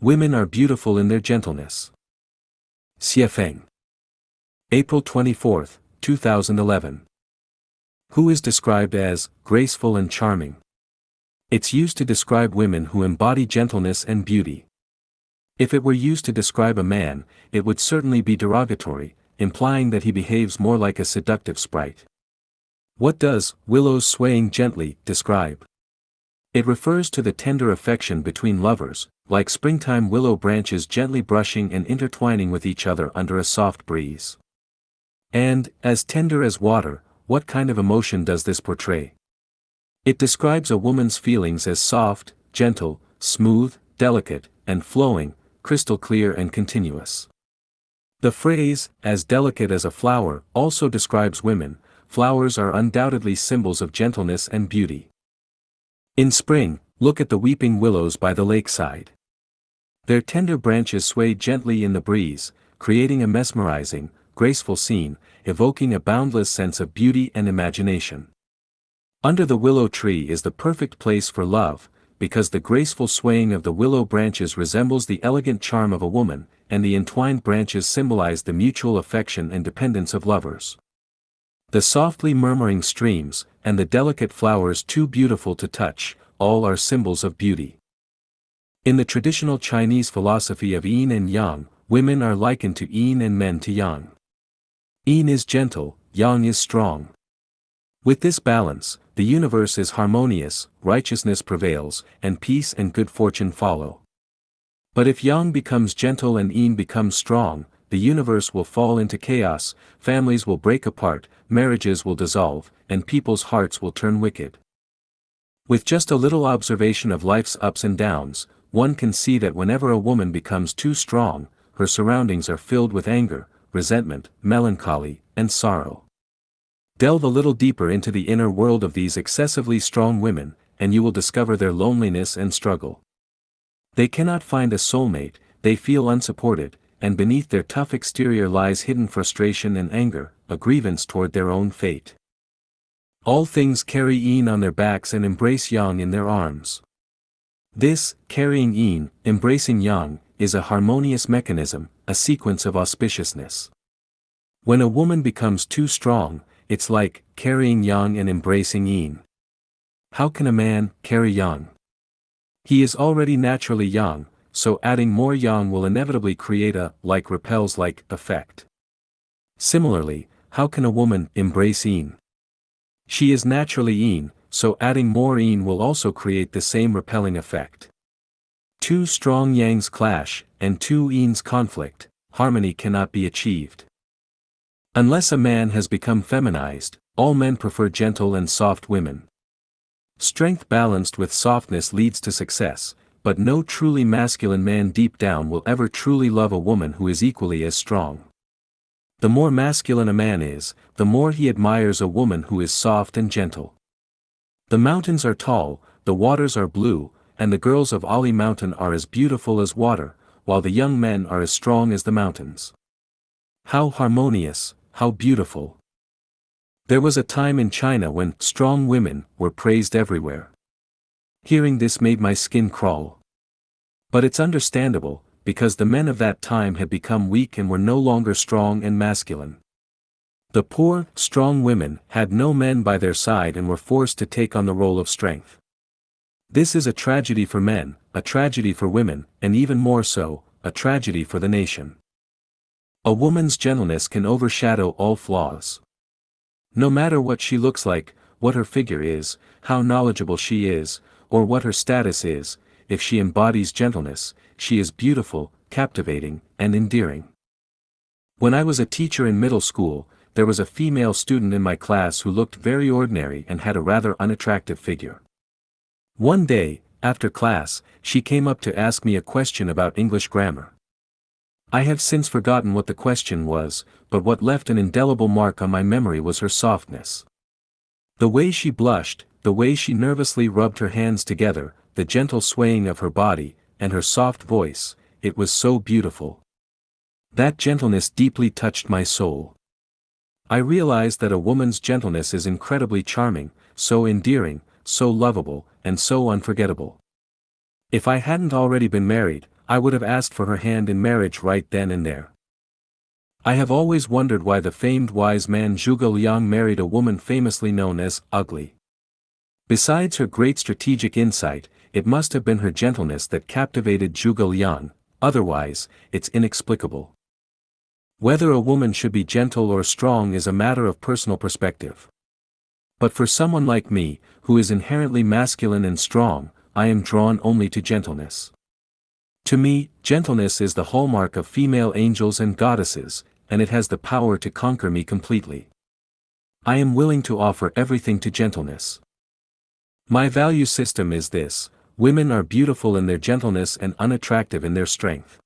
Women are beautiful in their gentleness. Xiefeng. April 24, 2011. Who is described as graceful and charming? It's used to describe women who embody gentleness and beauty. If it were used to describe a man, it would certainly be derogatory, implying that he behaves more like a seductive sprite. What does willows swaying gently describe? It refers to the tender affection between lovers, like springtime willow branches gently brushing and intertwining with each other under a soft breeze. And, as tender as water, what kind of emotion does this portray? It describes a woman's feelings as soft, gentle, smooth, delicate, and flowing, crystal clear and continuous. The phrase, as delicate as a flower, also describes women. Flowers are undoubtedly symbols of gentleness and beauty. In spring, look at the weeping willows by the lakeside. Their tender branches sway gently in the breeze, creating a mesmerizing, graceful scene, evoking a boundless sense of beauty and imagination. Under the willow tree is the perfect place for love, because the graceful swaying of the willow branches resembles the elegant charm of a woman, and the entwined branches symbolize the mutual affection and dependence of lovers. The softly murmuring streams, and the delicate flowers too beautiful to touch, all are symbols of beauty. In the traditional Chinese philosophy of yin and yang, women are likened to yin and men to yang. Yin is gentle, yang is strong. With this balance, the universe is harmonious, righteousness prevails, and peace and good fortune follow. But if yang becomes gentle and yin becomes strong, the universe will fall into chaos, families will break apart, marriages will dissolve, and people's hearts will turn wicked. With just a little observation of life's ups and downs, one can see that whenever a woman becomes too strong, her surroundings are filled with anger, resentment, melancholy, and sorrow. Delve a little deeper into the inner world of these excessively strong women, and you will discover their loneliness and struggle. They cannot find a soulmate, they feel unsupported, and beneath their tough exterior lies hidden frustration and anger, a grievance toward their own fate. All things carry yin on their backs and embrace yang in their arms. This, carrying yin, embracing yang, is a harmonious mechanism, a sequence of auspiciousness. When a woman becomes too strong, it's like carrying yang and embracing yin. How can a man carry yang? He is already naturally yang, so adding more yang will inevitably create a like repels like effect. Similarly, how can a woman embrace yin? She is naturally yin, so adding more yin will also create the same repelling effect. Two strong yangs clash, and two yins conflict, harmony cannot be achieved. Unless a man has become feminized, all men prefer gentle and soft women. Strength balanced with softness leads to success, but no truly masculine man deep down will ever truly love a woman who is equally as strong. The more masculine a man is, the more he admires a woman who is soft and gentle. The mountains are tall, the waters are blue, and the girls of Ali Mountain are as beautiful as water, while the young men are as strong as the mountains. How harmonious, how beautiful. There was a time in China when strong women were praised everywhere. Hearing this made my skin crawl. But it's understandable, because the men of that time had become weak and were no longer strong and masculine. The poor, strong women had no men by their side and were forced to take on the role of strength. This is a tragedy for men, a tragedy for women, and even more so, a tragedy for the nation. A woman's gentleness can overshadow all flaws. No matter what she looks like, what her figure is, how knowledgeable she is, or what her status is, if she embodies gentleness, she is beautiful, captivating, and endearing. When I was a teacher in middle school, there was a female student in my class who looked very ordinary and had a rather unattractive figure. One day, after class, she came up to ask me a question about English grammar. I have since forgotten what the question was, but what left an indelible mark on my memory was her softness. The way she blushed, the way she nervously rubbed her hands together, the gentle swaying of her body, and her soft voice, it was so beautiful. That gentleness deeply touched my soul. I realized that a woman's gentleness is incredibly charming, so endearing, so lovable, and so unforgettable. If I hadn't already been married, I would have asked for her hand in marriage right then and there. I have always wondered why the famed wise man Zhuge Liang married a woman famously known as ugly. Besides her great strategic insight, it must have been her gentleness that captivated Zhuge Liang, otherwise, it's inexplicable. Whether a woman should be gentle or strong is a matter of personal perspective. But for someone like me, who is inherently masculine and strong, I am drawn only to gentleness. To me, gentleness is the hallmark of female angels and goddesses, and it has the power to conquer me completely. I am willing to offer everything to gentleness. My value system is this: women are beautiful in their gentleness and unattractive in their strength.